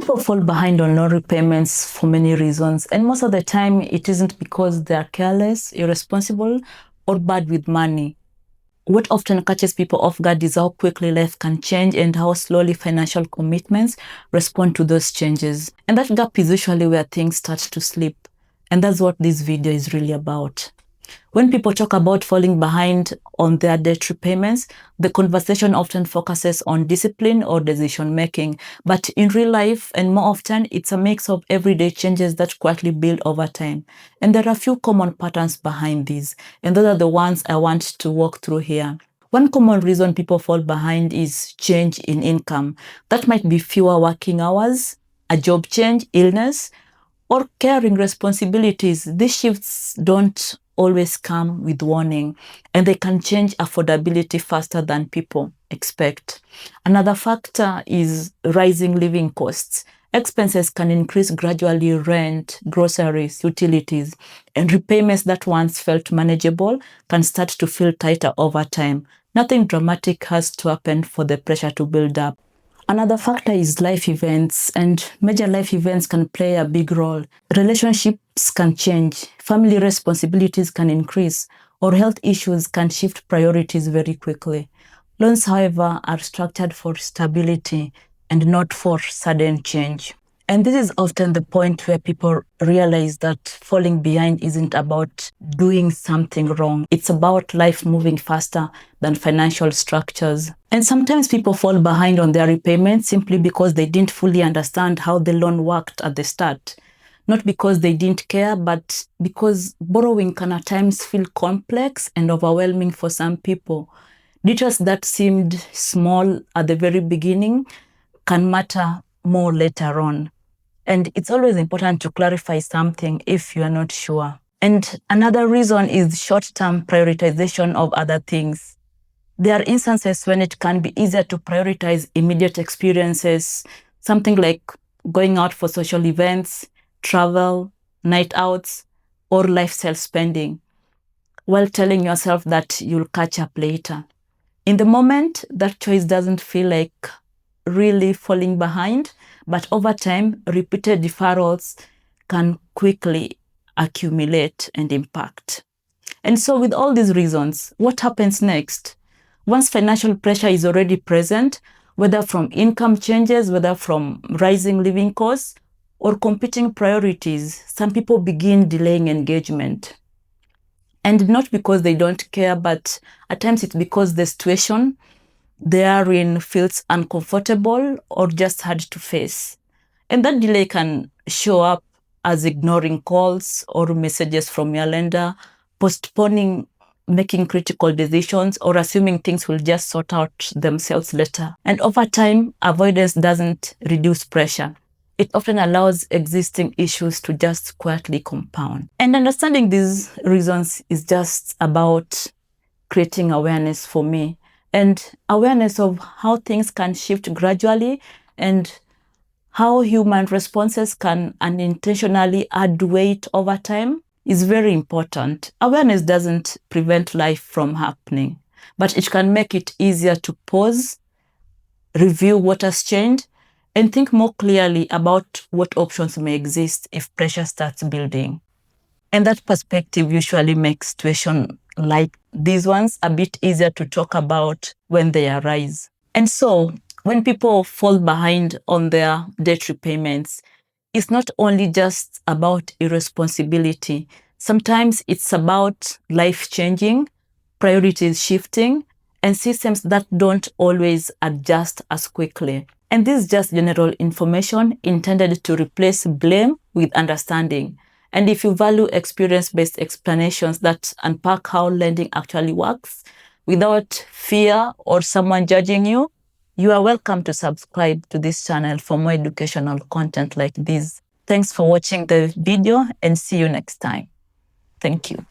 People fall behind on loan repayments for many reasons, and most of the time it isn't because they are careless, irresponsible, or bad with money. What often catches people off guard is how quickly life can change and how slowly financial commitments respond to those changes. And that gap is usually where things start to slip. And that's what this video is really about. When people talk about falling behind on their debt repayments, the conversation often focuses on discipline or decision making. But in real life, and more often, it's a mix of everyday changes that quietly build over time. And there are a few common patterns behind these, and those are the ones I want to walk through here. One common reason people fall behind is change in income. That might be fewer working hours, a job change, illness, or caring responsibilities. These shifts don't always come with warning, and they can change affordability faster than people expect. Another factor is rising living costs. Expenses can increase gradually: rent, groceries, utilities, and repayments that once felt manageable can start to feel tighter over time. Nothing dramatic has to happen for the pressure to build up. Another factor is life events, and major life events can play a big role. Relationships can change, family responsibilities can increase, or health issues can shift priorities very quickly. Loans, however, are structured for stability and not for sudden change. And this is often the point where people realize that falling behind isn't about doing something wrong. It's about life moving faster than financial structures. And sometimes people fall behind on their repayments simply because they didn't fully understand how the loan worked at the start. Not because they didn't care, but because borrowing can at times feel complex and overwhelming for some people. Details that seemed small at the very beginning can matter more later on. And it's always important to clarify something if you are not sure. And another reason is short-term prioritization of other things. There are instances when it can be easier to prioritize immediate experiences, something like going out for social events, travel, night outs, or lifestyle spending, while telling yourself that you'll catch up later. In the moment, that choice doesn't feel like really falling behind, but over time, repeated deferrals can quickly accumulate and impact. And so with all these reasons, what happens next? Once financial pressure is already present, whether from income changes, whether from rising living costs, or competing priorities, some people begin delaying engagement. And not because they don't care, but at times it's because the situation they are in feels uncomfortable or just hard to face. And that delay can show up as ignoring calls or messages from your lender, postponing making critical decisions, or assuming things will just sort out themselves later. And over time, avoidance doesn't reduce pressure. It often allows existing issues to just quietly compound. And understanding these reasons is just about creating awareness for me, and awareness of how things can shift gradually and how human responses can unintentionally add weight over time is very important. Awareness doesn't prevent life from happening, but it can make it easier to pause, review what has changed, and think more clearly about what options may exist if pressure starts building. And that perspective usually makes situations like these ones a bit easier to talk about when they arise. And so, when people fall behind on their debt repayments, it's not only just about irresponsibility. Sometimes it's about life changing, priorities shifting, and systems that don't always adjust as quickly. And this is just general information intended to replace blame with understanding. And if you value experience-based explanations that unpack how lending actually works without fear or someone judging you, you are welcome to subscribe to this channel for more educational content like this. Thanks for watching the video and see you next time. Thank you.